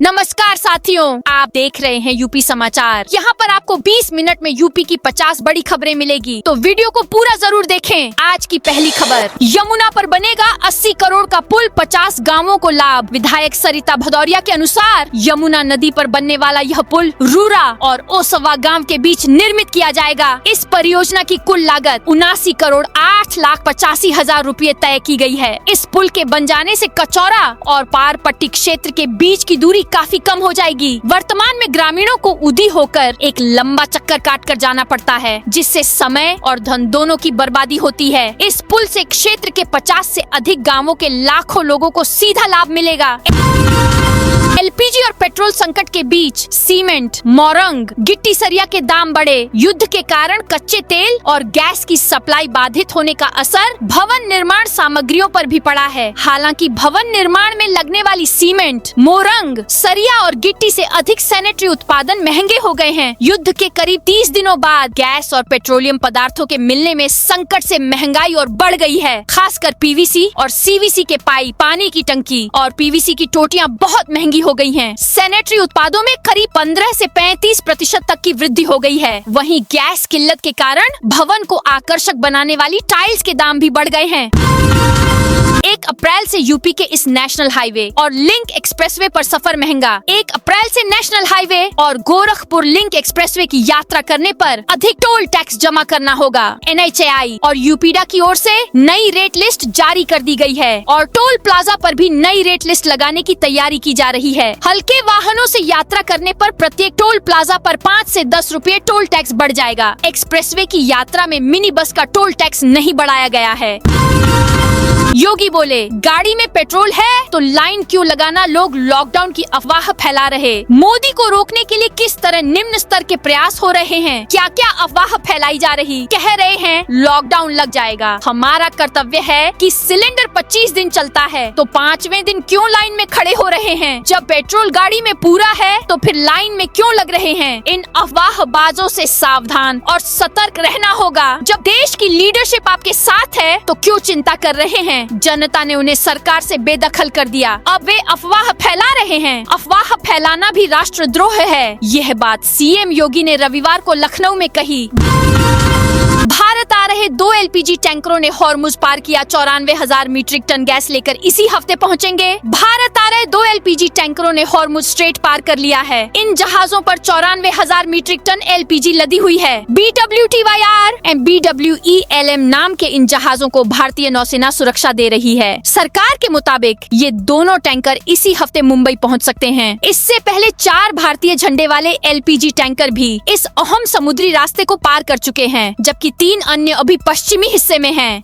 नमस्कार साथियों, आप देख रहे हैं यूपी समाचार। यहाँ पर आपको 20 मिनट में यूपी की 50 बड़ी खबरें मिलेगी, तो वीडियो को पूरा जरूर देखें। आज की पहली खबर, यमुना पर बनेगा 80 करोड़ का पुल, 50 गांवों को लाभ। विधायक सरिता भदौरिया के अनुसार यमुना नदी पर बनने वाला यह पुल रूरा और ओसवा गांव के बीच निर्मित किया जाएगा। इस परियोजना की कुल लागत 79 करोड़ 8,85,000 रुपए तय की गई है। इस पुल के बन जाने से कचौरा और पारपट्टी क्षेत्र के बीच की दूरी काफी कम हो जाएगी। वर्तमान में ग्रामीणों को उदी होकर एक लंबा चक्कर काटकर जाना पड़ता है, जिससे समय और धन दोनों की बर्बादी होती है। इस पुल से क्षेत्र के 50 से अधिक गांवों के लाखों लोगों को सीधा लाभ मिलेगा। एलपीजी और पेट्रोल संकट के बीच सीमेंट, मोरंग, गिट्टी सरिया के दाम बढ़े। युद्ध के कारण कच्चे तेल और गैस की सप्लाई बाधित होने का असर भवन निर्माण सामग्रियों पर भी पड़ा है। हालांकि भवन निर्माण में लगने वाली सीमेंट, मोरंग, सरिया और गिट्टी से अधिक सैनिटरी उत्पादन महंगे हो गए हैं। युद्ध के करीब 30 दिनों बाद गैस और पेट्रोलियम पदार्थों के मिलने में संकट से महंगाई और बढ़ गई है। खासकर पीवीसी और सीवीसी के पाइप, पानी की टंकी और पीवीसी की टोटियां बहुत महंगी हो गई हैं। सैनिटरी उत्पादों में करीब 15 से 35% तक की वृद्धि हो गई है। वहीं गैस किल्लत के कारण भवन को आकर्षक बनाने वाली टाइल्स के दाम भी बढ़ गए हैं। 1 अप्रैल से यूपी के इस नेशनल हाईवे और लिंक एक्सप्रेसवे पर सफर महंगा। 1 अप्रैल से नेशनल हाईवे और गोरखपुर लिंक एक्सप्रेसवे की यात्रा करने पर अधिक टोल टैक्स जमा करना होगा। NHAI और यूपीडा की ओर से नई रेट लिस्ट जारी कर दी गई है और टोल प्लाजा पर भी नई रेट लिस्ट लगाने की तैयारी की जा रही है। हल्के वाहनों से यात्रा करने पर प्रत्येक टोल प्लाजा पर 5 से 10 रुपए टोल टैक्स बढ़ जाएगा। एक्सप्रेसवे की यात्रा में मिनी बस का टोल टैक्स नहीं बढ़ाया गया है। योगी बोले, गाड़ी में पेट्रोल है तो लाइन क्यों लगाना, लोग लॉकडाउन की अफवाह फैला रहे। मोदी को रोकने के लिए किस तरह निम्न स्तर के प्रयास हो रहे हैं, क्या क्या अफवाह फैलाई जा रही। कह रहे हैं लॉकडाउन लग जाएगा। हमारा कर्तव्य है कि सिलेंडर 25 दिन चलता है तो 5वें दिन क्यों लाइन में खड़े हो रहे हैं। जब पेट्रोल गाड़ी में पूरा है तो फिर लाइन में क्यों लग रहे हैं। इन अफवाहबाजों से सावधान और सतर्क रहना होगा। जब देश की लीडरशिप आपके साथ है तो क्यों चिंता कर रहे हैं। जनता ने उन्हें सरकार से बेदखल कर दिया, अब वे अफवाह फैला रहे हैं। अफवाह फैलाना भी राष्ट्रद्रोह है। यह बात सीएम योगी ने रविवार को लखनऊ में कही। भारत आ रहे 2 एलपीजी टैंकरों ने हॉर्मुज पार किया। 94,000 मीट्रिक टन गैस लेकर इसी हफ्ते पहुंचेंगे। भारत आ रहे 2 एलपीजी टैंकरों ने हॉर्मुज स्ट्रेट पार कर लिया है। इन जहाजों पर 94,000 मीट्रिक टन एलपीजी लदी हुई है। BWTYR और BWELM नाम के इन जहाजों को भारतीय नौसेना सुरक्षा दे रही है। सरकार के मुताबिक ये दोनों टैंकर इसी हफ्ते मुंबई पहुंच सकते हैं। इससे पहले 4 भारतीय झंडे वाले एलपीजी टैंकर भी इस अहम समुद्री रास्ते को पार कर चुके हैं, जबकि 3 अन्य अभी पश्चिमी हिस्से में हैं।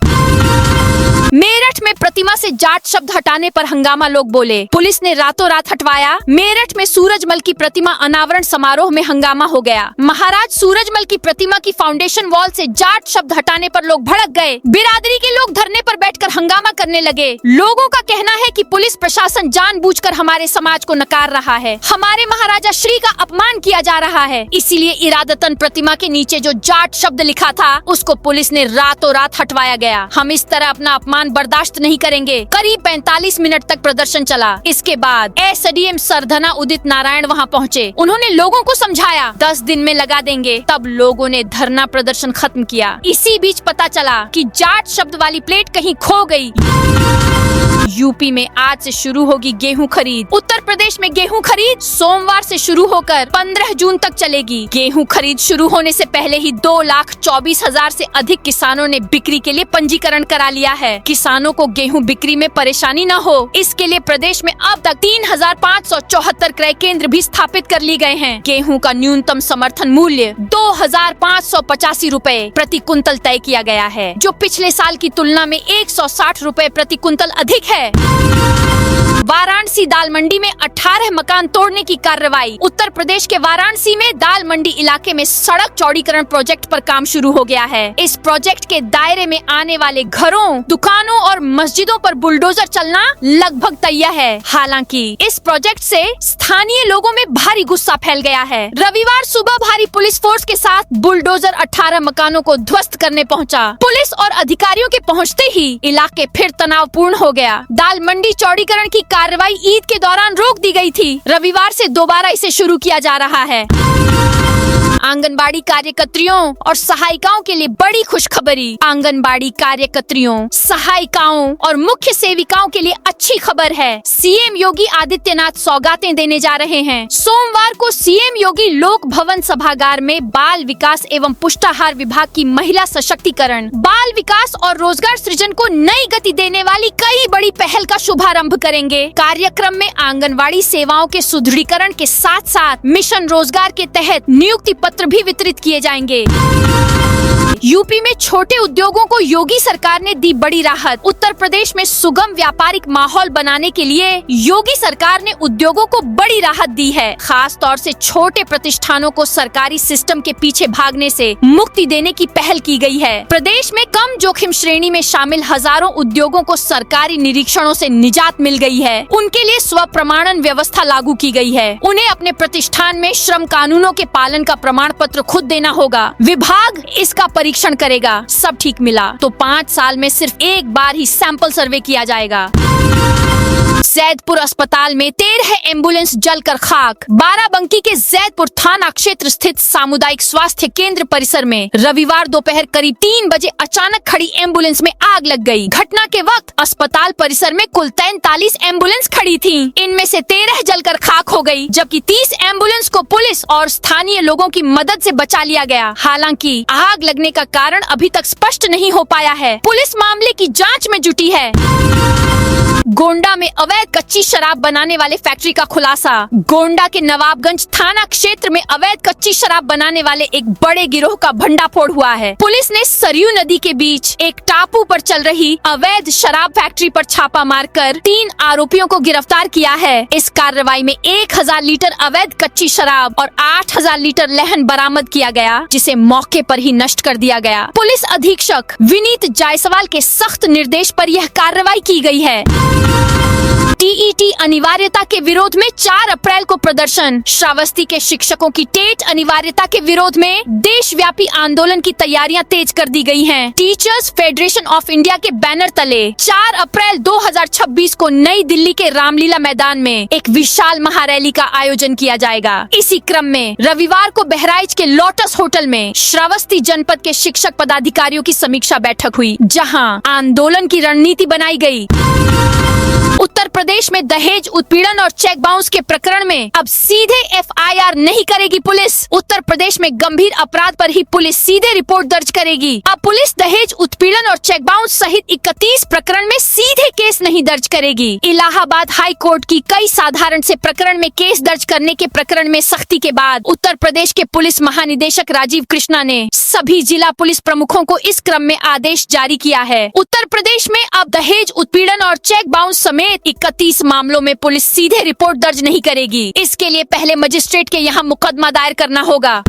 मेरठ में प्रतिमा से जाट शब्द हटाने पर हंगामा, लोग बोले। पुलिस ने रातों रात हटवाया। मेरठ में सूरजमल की प्रतिमा अनावरण समारोह में हंगामा हो गया। महाराज सूरजमल की प्रतिमा की फाउंडेशन वॉल से जाट शब्द हटाने पर लोग भड़क गए। बिरादरी के लोग धरने पर बैठकर हंगामा करने लगे। लोगों का कहना है कि पुलिस प्रशासन जानबूझकर हमारे समाज को नकार रहा है। हमारे महाराजा श्री का अपमान किया जा रहा है, इसीलिए इरादतन प्रतिमा के नीचे जो जाट शब्द लिखा था उसको पुलिस ने रातों रात हटवाया गया। हम इस तरह अपना अपमान बर्दाश्त नहीं करेंगे। करीब 45 मिनट तक प्रदर्शन चला। इसके बाद SDM सरधना उदित नारायण वहां पहुंचे। उन्होंने लोगों को समझाया 10 दिन में लगा देंगे। तब लोगों ने धरना प्रदर्शन खत्म किया। इसी बीच पता चला कि जाट शब्द वाली प्लेट कहीं खो गई। यूपी में आज से शुरू होगी गेहूं खरीद। उत्तर प्रदेश में गेहूं खरीद सोमवार से शुरू होकर 15 जून तक चलेगी। गेहूं खरीद शुरू होने से पहले ही 2,24,000 से अधिक किसानों ने बिक्री के लिए पंजीकरण करा लिया है। किसानों को गेहूं बिक्री में परेशानी न हो, इसके लिए प्रदेश में अब तक 3,574 क्रय केंद्र भी स्थापित कर लिए गए हैं। गेहूं का न्यूनतम समर्थन मूल्य 2,585 रुपए प्रति कुंतल तय किया गया है, जो पिछले साल की तुलना में 160 रुपए प्रति कुंतल अधिक है। वाराणसी दाल मंडी में 18 मकान तोड़ने की कार्रवाई। उत्तर प्रदेश के वाराणसी में दाल मंडी इलाके में सड़क चौड़ीकरण प्रोजेक्ट पर काम शुरू हो गया है। इस प्रोजेक्ट के दायरे में आने वाले घरों सड़कों, दुकानों और मस्जिदों पर बुलडोजर चलना लगभग तैयार है। हालांकि इस प्रोजेक्ट से स्थानीय लोगों में भारी गुस्सा फैल गया है। रविवार सुबह भारी पुलिस फोर्स के साथ बुलडोजर 18 मकानों को ध्वस्त करने पहुंचा। पुलिस और अधिकारियों के पहुंचते ही इलाके फिर तनावपूर्ण हो गया। दाल मंडी चौड़ीकरण की कार्रवाई ईद के दौरान रोक दी गई थी। रविवार से दोबारा इसे शुरू किया जा रहा है। आंगनबाड़ी कार्यकर्तियों और सहायिकाओं के लिए बड़ी खुशखबरी। आंगनबाड़ी कार्यकर्तियों, सहायिकाओं और मुख्य सेविकाओं के लिए अच्छी खबर है। सीएम योगी आदित्यनाथ सौगातें देने जा रहे हैं। सोमवार को सीएम योगी लोक भवन सभागार में बाल विकास एवं पुष्टाहार विभाग की महिला सशक्तिकरण, बाल विकास और रोजगार सृजन को नई गति देने वाली कई बड़ी पहल का शुभारंभ करेंगे। कार्यक्रम में आंगनबाड़ी सेवाओं के सुदृढ़ीकरण के साथ साथ मिशन रोजगार के तहत नियुक्ति पत्र भी वितरित किए जाएंगे। यूपी में छोटे उद्योगों को योगी सरकार ने दी बड़ी राहत। उत्तर प्रदेश में सुगम व्यापारिक माहौल बनाने के लिए योगी सरकार ने उद्योगों को बड़ी राहत दी है। खास तौर से छोटे प्रतिष्ठानों को सरकारी सिस्टम के पीछे भागने से मुक्ति देने की पहल की गई है। प्रदेश में कम जोखिम श्रेणी में शामिल हजारों उद्योगों को सरकारी निरीक्षणों से निजात मिल गई है। उनके लिए स्व प्रमाणन व्यवस्था लागू की गई है। उन्हें अपने प्रतिष्ठान में श्रम कानूनों के पालन का प्रमाण पत्र खुद देना होगा। विभाग इसका परीक्षण करेगा। सब ठीक मिला तो 5 साल में सिर्फ एक बार ही सैंपल सर्वे किया जाएगा। जैदपुर अस्पताल में 13 एम्बुलेंस जलकर खाक। बाराबंकी के जैदपुर थाना क्षेत्र स्थित सामुदायिक स्वास्थ्य केंद्र परिसर में रविवार दोपहर करीब 3 बजे अचानक खड़ी एम्बुलेंस में आग लग गई। घटना के वक्त अस्पताल परिसर में कुल 43 एम्बुलेंस खड़ी थीं। इनमें से 13 जलकर खाक हो गई, जबकि 30 एम्बुलेंस को पुलिस और स्थानीय लोगों की मदद से बचा लिया गया। हालांकि आग लगने का कारण अभी तक स्पष्ट नहीं हो पाया है। पुलिस मामले की जाँच में जुटी है। गोंडा में अवैध कच्ची शराब बनाने वाले फैक्ट्री का खुलासा। गोंडा के नवाबगंज थाना क्षेत्र में अवैध कच्ची शराब बनाने वाले एक बड़े गिरोह का भंडाफोड़ हुआ है। पुलिस ने सरयू नदी के बीच एक टापू पर चल रही अवैध शराब फैक्ट्री पर छापा मारकर 3 आरोपियों को गिरफ्तार किया है। इस कार्रवाई में 1000 लीटर अवैध कच्ची शराब और 8000 लीटर लहन बरामद किया गया, जिसे मौके पर ही नष्ट कर दिया गया। पुलिस अधीक्षक विनीत जायसवाल के सख्त निर्देश पर यह कार्रवाई की गई है। टीईटी अनिवार्यता के विरोध में 4 अप्रैल को प्रदर्शन। श्रावस्ती के शिक्षकों की टेट अनिवार्यता के विरोध में देशव्यापी आंदोलन की तैयारियां तेज कर दी गई हैं। टीचर्स फेडरेशन ऑफ इंडिया के बैनर तले 4 अप्रैल 2026 को नई दिल्ली के रामलीला मैदान में एक विशाल महारैली का आयोजन किया जाएगा। इसी क्रम में रविवार को बहराइच के लोटस होटल में श्रावस्ती जनपद के शिक्षक पदाधिकारियों की समीक्षा बैठक हुई, जहां आंदोलन की रणनीति बनाई गई। उत्तर प्रदेश में दहेज उत्पीड़न और चेक बाउंस के प्रकरण में अब सीधे एफआईआर नहीं करेगी पुलिस। उत्तर प्रदेश में गंभीर अपराध पर ही पुलिस सीधे रिपोर्ट दर्ज करेगी। अब पुलिस दहेज उत्पीड़न और चेक बाउंस सहित 31 प्रकरण में सीधे केस नहीं दर्ज करेगी। इलाहाबाद हाई कोर्ट की कई साधारण से प्रकरण में केस दर्ज करने के प्रकरण में सख्ती के बाद उत्तर प्रदेश के पुलिस महानिदेशक राजीव कृष्णा ने सभी जिला पुलिस प्रमुखों को इस क्रम में आदेश जारी किया है। उत्तर प्रदेश में अब दहेज उत्पीड़न और चेक बाउंस समेत 31 मामलों में पुलिस सीधे रिपोर्ट दर्ज नहीं करेगी। इसके लिए पहले मजिस्ट्रेट के यहाँ मुकदमा दायर करना होगा।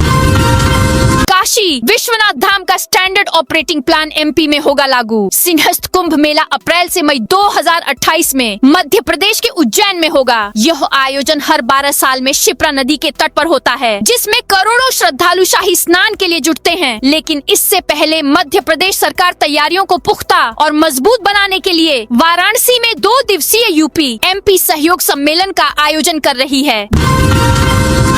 काशी विश्वनाथ धाम का स्टैंडर्ड ऑपरेटिंग प्लान एमपी में होगा लागू। सिंहस्थ कुंभ मेला अप्रैल से मई 2028 में मध्य प्रदेश के उज्जैन में होगा। यह आयोजन हर 12 साल में शिप्रा नदी के तट पर होता है, जिसमें करोड़ों श्रद्धालु शाही स्नान के लिए जुटते हैं। लेकिन इससे पहले मध्य प्रदेश सरकार तैयारियों को पुख्ता और मजबूत बनाने के लिए वाराणसी में 2 दिवसीय यूपी एमपी सहयोग सम्मेलन का आयोजन कर रही है।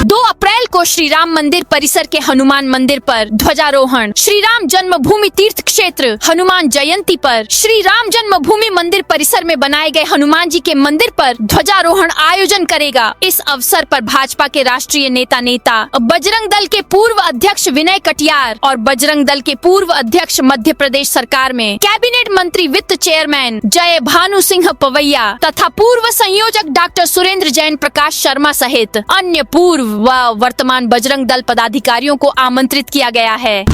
2 अप्रैल को श्री राम मंदिर परिसर के हनुमान मंदिर पर ध्वजारोहण। श्री राम जन्मभूमि तीर्थ क्षेत्र हनुमान जयंती पर श्री राम जन्मभूमि मंदिर परिसर में बनाए गए हनुमान जी के मंदिर पर ध्वजारोहण आयोजन करेगा। इस अवसर पर भाजपा के राष्ट्रीय नेता बजरंग दल के पूर्व अध्यक्ष विनय कटियार और बजरंग दल के पूर्व अध्यक्ष मध्य प्रदेश सरकार में कैबिनेट मंत्री वित्त चेयरमैन जय भानु सिंह पवैया तथा पूर्व संयोजक डॉक्टर सुरेंद्र जैन प्रकाश शर्मा सहित अन्य पूर्व वर्तमान बजरंग दल पदाधिकारियों को आमंत्रित किया गया है।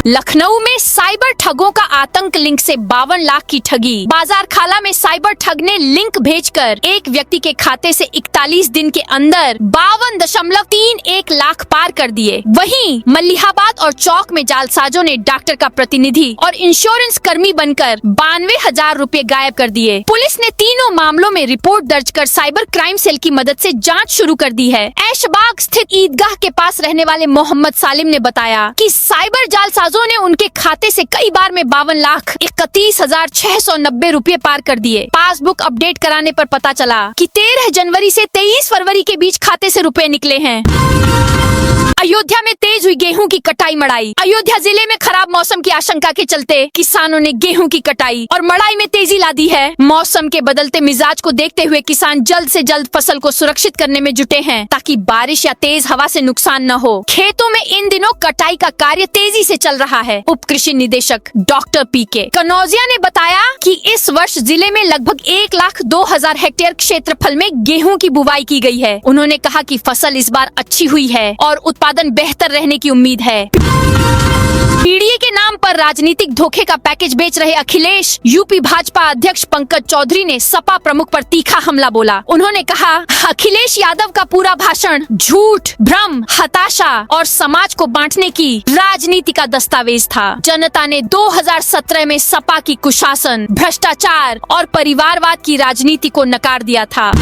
लखनऊ में साइबर ठगों का आतंक, लिंक से 52 लाख की ठगी। बाजार खाला में साइबर ठग ने लिंक भेजकर एक व्यक्ति के खाते से 41 दिन के अंदर 52.31 लाख पार कर दिए। वहीं मलिहाबाद और चौक में जालसाजों ने डॉक्टर का प्रतिनिधि और इंश्योरेंस कर्मी बनकर 92,000 रुपए गायब कर दिए। पुलिस ने तीनों मामलों में रिपोर्ट दर्ज कर साइबर क्राइम सेल की मदद से जाँच शुरू कर दी है। ऐशबाग स्थित ईदगाह के पास रहने वाले मोहम्मद सालिम ने बताया कि साइबर जालसाजों ने उनके खाते से कई बार में 52,31,690 रुपए पार कर दिए। पासबुक अपडेट कराने पर पता चला कि 13 जनवरी से 23 फरवरी के बीच खाते से रुपए निकले हैं। अयोध्या में तेज हुई गेहूं की कटाई मड़ाई। अयोध्या जिले में खराब मौसम की आशंका के चलते किसानों ने गेहूं की कटाई और मड़ाई में तेजी ला दी है। मौसम के बदलते मिजाज को देखते हुए किसान जल्द से जल्द फसल को सुरक्षित करने में जुटे हैं ताकि बारिश या तेज हवा से नुकसान न हो। खेतों में इन दिनों कटाई का कार्य तेजी से चल रहा है। उप कृषि निदेशक डॉक्टर पीके कनौजिया ने बताया कि इस वर्ष जिले में लगभग 1,02,000 हेक्टेयर क्षेत्रफल में गेहूं की बुवाई की गई है। उन्होंने कहा कि फसल इस बार अच्छी हुई है और उत्पादन बेहतर रहने की उम्मीद है। पीडीए के नाम पर राजनीतिक धोखे का पैकेज बेच रहे अखिलेश, यूपी भाजपा अध्यक्ष पंकज चौधरी ने सपा प्रमुख पर तीखा हमला बोला। उन्होंने कहा, अखिलेश यादव का पूरा भाषण झूठ, भ्रम, हताशा और समाज को बांटने की राजनीति का दस्तावेज था। जनता ने 2017 में सपा की कुशासन, भ्रष्टाचार और परिवारवाद की राजनीति को नकार दिया था।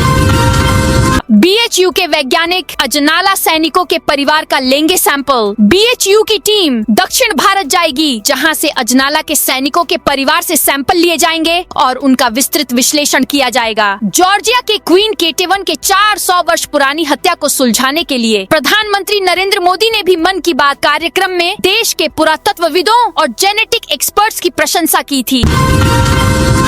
बीएचयू के वैज्ञानिक अजनाला सैनिकों के परिवार का लेंगे सैंपल। बीएचयू की टीम दक्षिण भारत जाएगी, जहां से अजनाला के सैनिकों के परिवार से सैंपल लिए जाएंगे और उनका विस्तृत विश्लेषण किया जाएगा। जॉर्जिया के क्वीन केटेवन के 400 वर्ष पुरानी हत्या को सुलझाने के लिए प्रधानमंत्री नरेंद्र मोदी ने भी मन की बात कार्यक्रम में देश के पुरातत्वविदों और जेनेटिक एक्सपर्ट्स की प्रशंसा की थी।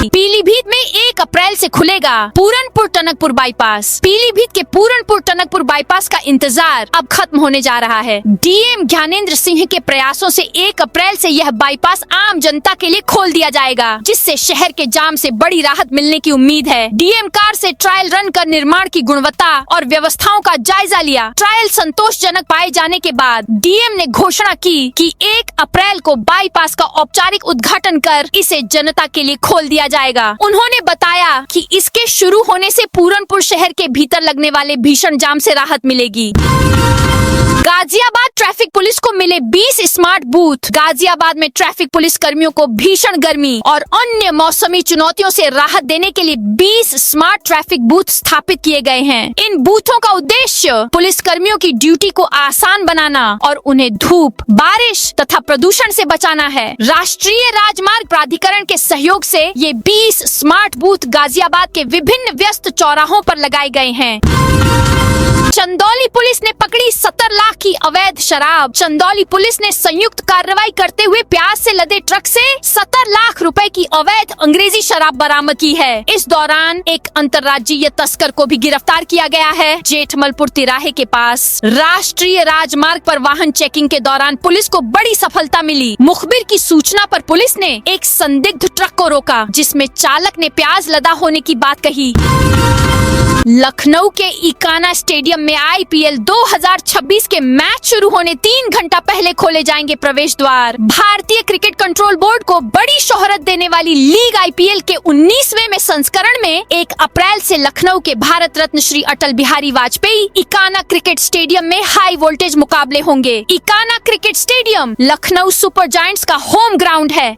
पीलीभीत में 1 अप्रैल से खुलेगा पूरनपुर टनकपुर बाईपास। पीलीभीत के पूरनपुर टनकपुर बाईपास का इंतजार अब खत्म होने जा रहा है। डीएम ज्ञानेंद्र सिंह के प्रयासों से 1 अप्रैल से यह बाईपास आम जनता के लिए खोल दिया जाएगा, जिससे शहर के जाम से बड़ी राहत मिलने की उम्मीद है। डीएम कार से ट्रायल रन कर निर्माण की गुणवत्ता और व्यवस्थाओं का जायजा लिया। ट्रायल संतोषजनक पाए जाने के बाद डीएम ने घोषणा की कि 1 अप्रैल को बाईपास का औपचारिक उद्घाटन कर इसे जनता के लिए खोल दिया जाएगा। उन्होंने बताया कि इसके शुरू होने से पूरनपुर शहर के भीतर लगने वाले भीषण जाम से राहत मिलेगी। गाजियाबाद ट्रैफिक पुलिस को मिले 20 स्मार्ट बूथ। गाजियाबाद में ट्रैफिक पुलिस कर्मियों को भीषण गर्मी और अन्य मौसमी चुनौतियों से राहत देने के लिए 20 स्मार्ट ट्रैफिक बूथ स्थापित किए गए हैं। इन बूथों का उद्देश्य पुलिस कर्मियों की ड्यूटी को आसान बनाना और उन्हें धूप, बारिश तथा प्रदूषण से बचाना है। राष्ट्रीय राजमार्ग प्राधिकरण के सहयोग से ये 20 स्मार्ट बूथ गाजियाबाद के विभिन्न व्यस्त चौराहों पर लगाए गए हैं। चंदौली पुलिस ने पकड़ी 70 लाख की अवैध शराब। चंदौली पुलिस ने संयुक्त कार्रवाई करते हुए प्याज से लदे ट्रक से 70 लाख रुपए की अवैध अंग्रेजी शराब बरामद की है। इस दौरान एक अंतर्राज्यीय तस्कर को भी गिरफ्तार किया गया है। जेठमलपुर तिराहे के पास राष्ट्रीय राजमार्ग पर वाहन चेकिंग के दौरान पुलिस को बड़ी सफलता मिली। मुखबिर की सूचना पर पुलिस ने एक संदिग्ध ट्रक को रोका, जिसमें चालक ने प्याज लदा होने की बात कही। लखनऊ के इकाना स्टेडियम में आईपीएल 2026 के मैच शुरू होने 3 घंटा पहले खोले जाएंगे प्रवेश द्वार। भारतीय क्रिकेट कंट्रोल बोर्ड को बड़ी शोहरत देने वाली लीग आईपीएल के 19वें में संस्करण में 1 अप्रैल से लखनऊ के भारत रत्न श्री अटल बिहारी वाजपेयी इकाना क्रिकेट स्टेडियम में हाई वोल्टेज मुकाबले होंगे। Ekana cricket stadium Lucknow super giants का होम ग्राउंड है।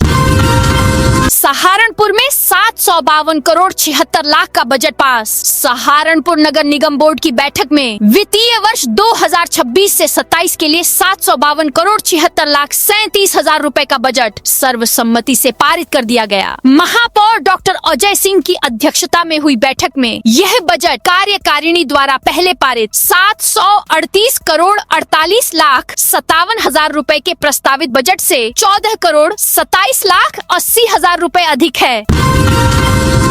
सहारनपुर में 752 करोड़ 76 लाख का बजट पास। सहारनपुर नगर निगम बोर्ड की बैठक में वित्तीय वर्ष 2026 से 27 के लिए 752 करोड़ 76 लाख 37 हजार रुपए का बजट सर्वसम्मति से पारित कर दिया गया। महापौर डॉक्टर अजय सिंह की अध्यक्षता में हुई बैठक में यह बजट कार्यकारिणी द्वारा पहले पारित 738 करोड़ 48 लाख 57 हजार रुपए के प्रस्तावित बजट से 14 करोड़ 27 लाख 80 हजार रुपए अधिक है।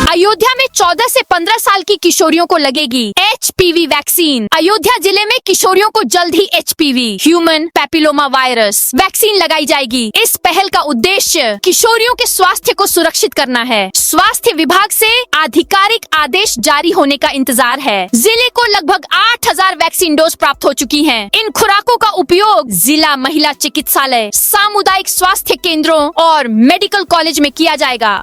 अयोध्या में 14 से 15 साल की किशोरियों को लगेगी HPV वैक्सीन। अयोध्या जिले में किशोरियों को जल्द ही HPV human papilloma virus vaccine लगाई जाएगी। इस पहल का उद्देश्य किशोरियों के स्वास्थ्य को सुरक्षित करना है। स्वास्थ्य विभाग से आधिकारिक आदेश जारी होने का इंतजार है। जिले को लगभग 8000 वैक्सीन डोज प्राप्त हो चुकी हैं। इन खुराकों का उपयोग जिला महिला चिकित्सालय, सामुदायिक स्वास्थ्य केंद्रों और मेडिकल कॉलेज में किया जाएगा।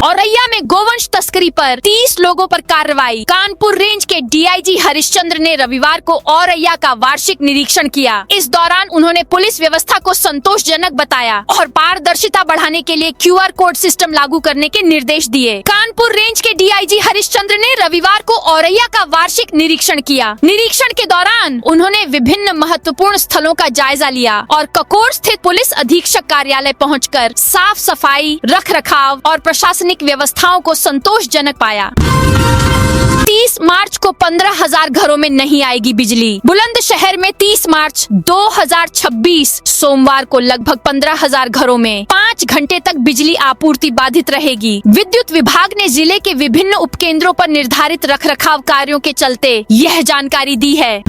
औरैया में गोवंश तस्करी पर 30 लोगों पर कार्रवाई। कानपुर रेंज के DIG हरिश्चंद्र ने रविवार को औरैया का वार्षिक निरीक्षण किया। इस दौरान उन्होंने पुलिस व्यवस्था को संतोषजनक बताया और पारदर्शिता बढ़ाने के लिए QR कोड सिस्टम लागू करने के निर्देश दिए। कानपुर रेंज के DIG हरिश्चंद्र ने रविवार को औरैया का वार्षिक निरीक्षण किया। निरीक्षण के दौरान उन्होंने विभिन्न महत्वपूर्ण स्थलों का जायजा लिया और ककोर स्थित पुलिस अधीक्षक कार्यालय पहुंचकर साफ सफाई, रख रखाव और प्रशासनिक व्यवस्थाओं को संतोषजनक पाया। 30 मार्च को 15,000 घरों में नहीं आएगी बिजली। बुलंदशहर में 30 मार्च 2026 सोमवार को लगभग 15,000 घरों में 5 घंटे तक बिजली आपूर्ति बाधित रहेगी। विद्युत विभाग ने जिले के विभिन्न उपकेंद्रों पर निर्धारित रखरखाव कार्यों के चलते यह जानकारी दी है।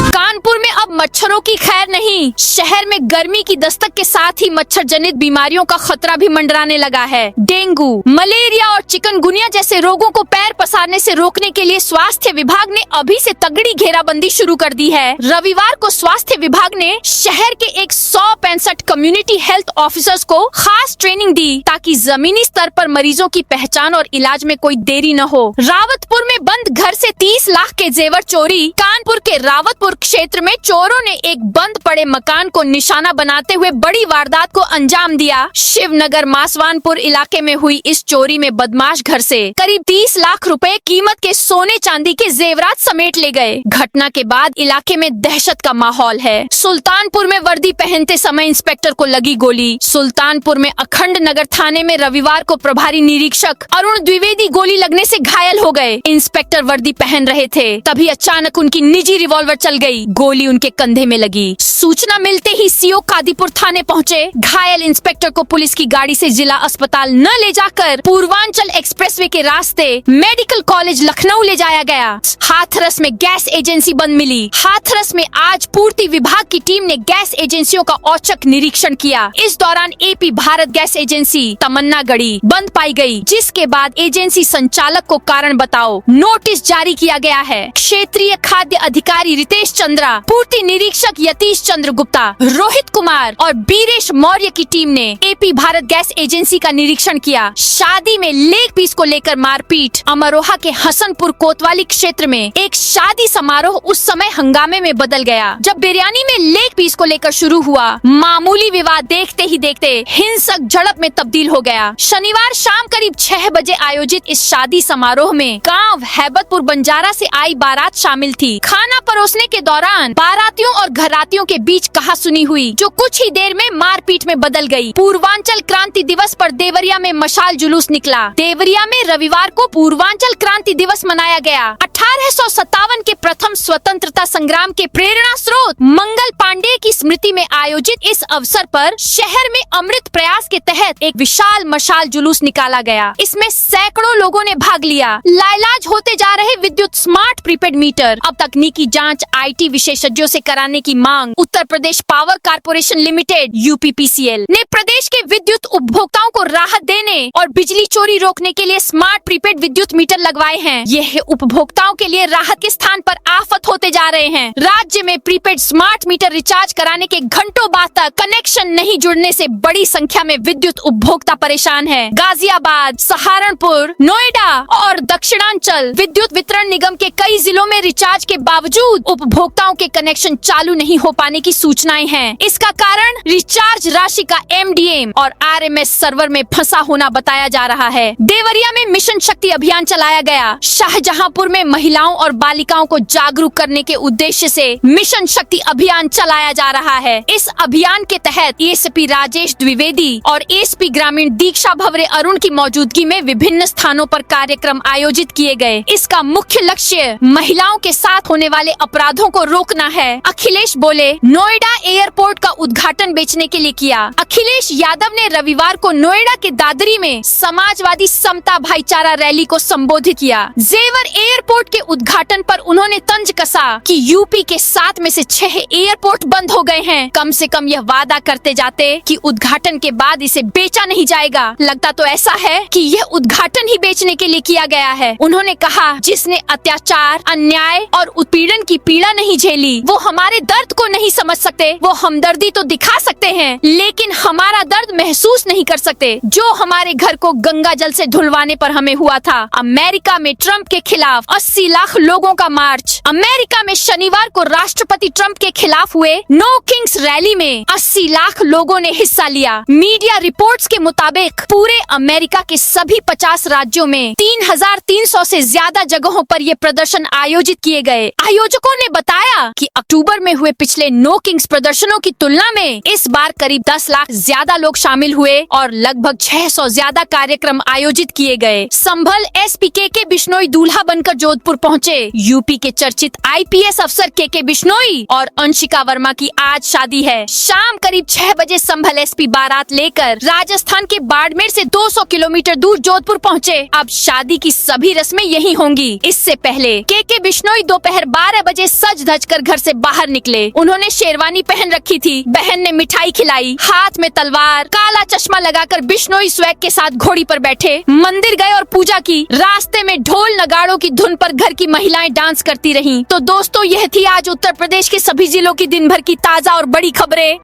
कानपुर में अब मच्छरों की खैर नहीं। शहर में गर्मी की दस्तक के साथ ही मच्छर जनित बीमारियों का खतरा भी मंडराने लगा है। डेंगू, मलेरिया और चिकनगुनिया जैसे रोगों को पैर पसारने से रोकने के लिए स्वास्थ्य विभाग ने अभी से तगड़ी घेराबंदी शुरू कर दी है। रविवार को स्वास्थ्य विभाग ने शहर के 165 कम्युनिटी हेल्थ ऑफिसर्स को खास ट्रेनिंग दी ताकि जमीनी स्तर पर मरीजों की पहचान और इलाज में कोई देरी न हो। रावतपुर में बंद घर से 30 लाख के जेवर चोरी। कानपुर के रावतपुर क्षेत्र में चोरों ने एक बंद पड़े मकान को निशाना बनाते हुए बड़ी वारदात को अंजाम दिया। शिवनगर मासवानपुर इलाके में हुई इस चोरी में बदमाश घर से करीब 30 लाख रुपए कीमत के सोने चांदी के जेवरात समेट ले गए। घटना के बाद इलाके में दहशत का माहौल है। सुल्तानपुर में वर्दी पहनते समय इंस्पेक्टर को लगी गोली। सुल्तानपुर में अखंड नगर थाने में रविवार को प्रभारी निरीक्षक अरुण द्विवेदी गोली लगने से घायल हो गए। इंस्पेक्टर वर्दी पहन रहे थे, तभी अचानक उनकी निजी रिवॉल्वर चल गई। गोली उनके कंधे में लगी। सूचना मिलते ही CO कादीपुर थाने पहुंचे। घायल इंस्पेक्टर को पुलिस की गाड़ी से जिला अस्पताल न ले जाकर पूर्वांचल एक्सप्रेसवे के रास्ते मेडिकल कॉलेज लखनऊ ले जाया गया। हाथरस में गैस एजेंसी बंद मिली। हाथरस में आज पूर्ति विभाग की टीम ने गैस एजेंसियों का औचक निरीक्षण किया। इस दौरान AP भारत गैस एजेंसी तमन्नागढ़ी बंद पाई गई, जिसके बाद एजेंसी संचालक को कारण बताओ नोटिस जारी किया गया है। क्षेत्रीय खाद्य अधिकारी रितेश चंद्रा, पूर्ति निरीक्षक यतीश चंद्र गुप्ता, रोहित कुमार और बीरेश मौर्य की टीम ने AP भारत गैस एजेंसी का निरीक्षण किया। शादी में लेग पीस को लेकर मारपीट। अमरोहा के हसनपुर कोतवाली क्षेत्र में एक शादी समारोह उस समय हंगामे में बदल गया जब बिरयानी में लेग पीस को लेकर शुरू हुआ मामूली विवाद देखते ही देखते हिंसक झड़प में तब्दील हो गया। शनिवार शाम करीब 6 बजे आयोजित इस शादी समारोह में गांव हैबतपुर बंजारा से आई बारात शामिल थी। खाना परोसने के दौरान बारातियों और घरातियों के बीच कहासुनी हुई, जो कुछ ही देर में मारपीट में बदल गई। पूर्वांचल क्रांति दिवस पर देवरिया में मशाल जुलूस निकला। देवरिया में रविवार को पूर्वांचल क्रांति दिवस मनाया गया। 1857 के प्रथम स्वतंत्रता संग्राम के प्रेरणा स्रोत मंगल पांडे की स्मृति में आयोजित इस अवसर पर शहर में अमृत प्रयास के तहत एक विशाल मशाल जुलूस निकाला गया। इसमें सैकड़ों लोगों ने भाग लिया। लाइलाज होते जा रहे विद्युत स्मार्ट प्रीपेड मीटर, अब तकनीकी जांच IT विशेषज्ञों से कराने की मांग। Uttar Pradesh power corporation limited UPPCL ने प्रदेश के विद्युत उपभोक्ताओं को राहत देने और बिजली चोरी रोकने के लिए स्मार्ट प्रीपेड विद्युत मीटर लगवाए हैं। यह उपभोक्ताओं के लिए राहत के स्थान पर आफत होते जा रहे हैं। राज्य में प्रीपेड स्मार्ट मीटर रिचार्ज कराने के घंटों बाद तक कनेक्शन नहीं जुड़ने से बड़ी संख्या में विद्युत उपभोक्ता परेशान है। गाजियाबाद, सहारनपुर, नोएडा और दक्षिणांचल विद्युत वितरण निगम के कई जिलों में रिचार्ज के बावजूद उपभोक्ताओं के कनेक्शन चालू नहीं हो पाने की सूचनाएं हैं। इसका कारण रिचार्ज राशि का MDM और RMS सर्वर में फंसा होना बताया जा रहा है। देवरिया में मिशन शक्ति अभियान चलाया गया। शाहजहांपुर में महिलाओं और बालिकाओं को जागरूक करने के उद्देश्य से मिशन शक्ति अभियान चलाया जा रहा है। इस अभियान के तहत ASP राजेश द्विवेदी और ASP ग्रामीण दीक्षा भवरे अरुण की मौजूदगी में विभिन्न स्थानों पर कार्यक्रम आयोजित किए गए। इसका मुख्य लक्ष्य महिलाओं के साथ होने वाले अपराधों को रोकना है। अखिलेश बोले, नोएडा एयरपोर्ट का उद्घाटन बेचने के लिए किया। अखिलेश यादव ने रविवार को नोएडा के दादरी में समाजवादी समता भाईचारा रैली को संबोधित किया। जेवर एयरपोर्ट के उद्घाटन पर उन्होंने तंज कसा कि यूपी के 7 में से 6 एयरपोर्ट बंद हो गए हैं। कम से कम यह वादा करते जाते कि उद्घाटन के बाद इसे बेचा नहीं जाएगा। लगता तो ऐसा है कि यह उद्घाटन ही बेचने के लिए किया गया है। उन्होंने कहा, जिसने अत्याचार, अन्याय और उत्पीड़न की पीड़ा नहीं झेली, वो हमारे दर्द को नहीं समझ सकते। वो हमदर्दी तो दिखा सकते हैं, लेकिन हमारा दर्द महसूस नहीं कर सकते, जो हमारे घर को गंगा जल से धुलवाने पर हमें हुआ था। अमेरिका में ट्रंप के खिलाफ 80 लाख लोगों का मार्च। अमेरिका में शनिवार को राष्ट्रपति ट्रंप के खिलाफ हुए नो किंग्स रैली में 80 लाख लोगों ने हिस्सा लिया। मीडिया रिपोर्ट्स के मुताबिक पूरे अमेरिका के सभी 50 राज्यों में 3300 से ज्यादा जगहों पर ये प्रदर्शन आयोजित किए गए। आयोजकों ने बताया कि अक्टूबर में हुए पिछले नो किंग्स प्रदर्शनों की तुलना में इस बार करीब 10 लाख ज्यादा लोग शामिल हुए और लगभग 600 ज्यादा कार्यक्रम आयोजित किए गए। संभल एसपी के बिश्नोई दूल्हा बनकर जोधपुर पहुंचे। यूपी के चर्चित आईपीएस अफसर के बिश्नोई और अंशिका वर्मा की आज शादी है। शाम करीब 6 बजे संभल एसपी बारात लेकर राजस्थान के बाड़मेर से 200 किलोमीटर दूर जोधपुर पहुंचे। अब शादी की सभी रस्में यही होंगी। इससे पहले के बिश्नोई दोपहर 12 बजे सज धज कर घर से बाहर निकले। उन्होंने शेरवानी पहन रखी थी। बहन ने मिठाई खिलाई, हाथ में तलवार, काला चश्मा लगाकर बिश्नोई स्वैग के साथ घोड़ी पर बैठे मंदिर गए और पूजा की। रास्ते में ढोल नगाड़ों की धुन पर घर की महिलाएं डांस करती रहीं। तो दोस्तों, यह थी आज उत्तर प्रदेश के सभी जिलों की दिन भर की ताजा और बड़ी खबरें।